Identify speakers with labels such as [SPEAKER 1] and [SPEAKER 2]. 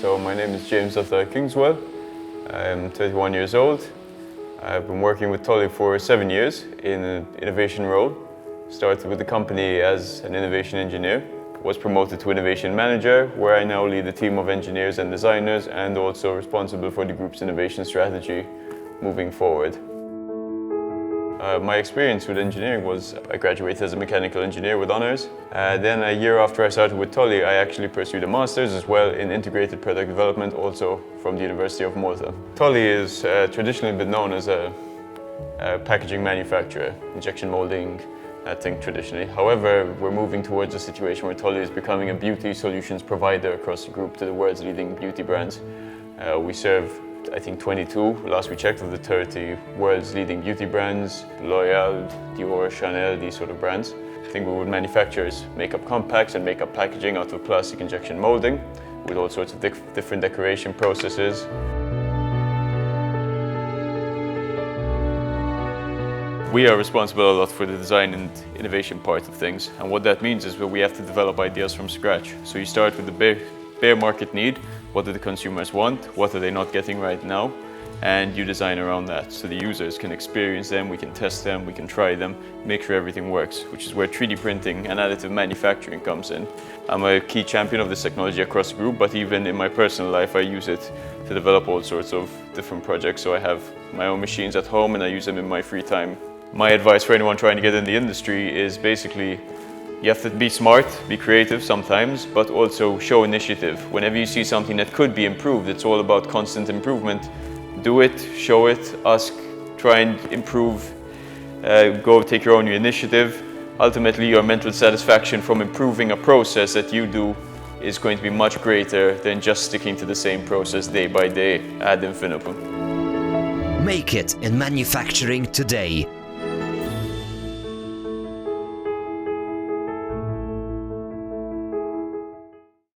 [SPEAKER 1] So my name is James Kingswell. I'm 31 years old. I've been working with Toly for 7 years in an innovation role. Started with the company as an innovation engineer. Was promoted to innovation manager, where I now lead a team of engineers and designers and also responsible for the group's innovation strategy moving forward. My experience with engineering was I graduated as a mechanical engineer with honours. Then a year after I started with Toly, I actually pursued a master's as well in integrated product development, also from the University of Malta. Toly is traditionally been known as a packaging manufacturer, injection molding, I think traditionally. However, we're moving towards a situation where Toly is becoming a beauty solutions provider across the group to the world's leading beauty brands. We serve, I think, 22, last we checked, of the 30 world's leading beauty brands, L'Oreal, Dior, Chanel, these sort of brands. I think we would manufacture makeup compacts and makeup packaging out of plastic injection molding with all sorts of different decoration processes. We are responsible a lot for the design and innovation part of things, and what that means is that we have to develop ideas from scratch. So you start with the bare market need, what do the consumers want, what are they not getting right now, and you design around that. So the users can experience them, we can test them, we can try them, make sure everything works, which is where 3D printing and additive manufacturing comes in. I'm a key champion of this technology across the group, but even in my personal life I use it to develop all sorts of different projects. So I have my own machines at home and I use them in my free time. My advice for anyone trying to get in the industry is basically you have to be smart, be creative sometimes, but also show initiative. Whenever you see something that could be improved, it's all about constant improvement. Do it, show it, ask, try and improve, go take your own initiative. Ultimately, your mental satisfaction from improving a process that you do is going to be much greater than just sticking to the same process day by day ad infinitum.
[SPEAKER 2] Make it in manufacturing today.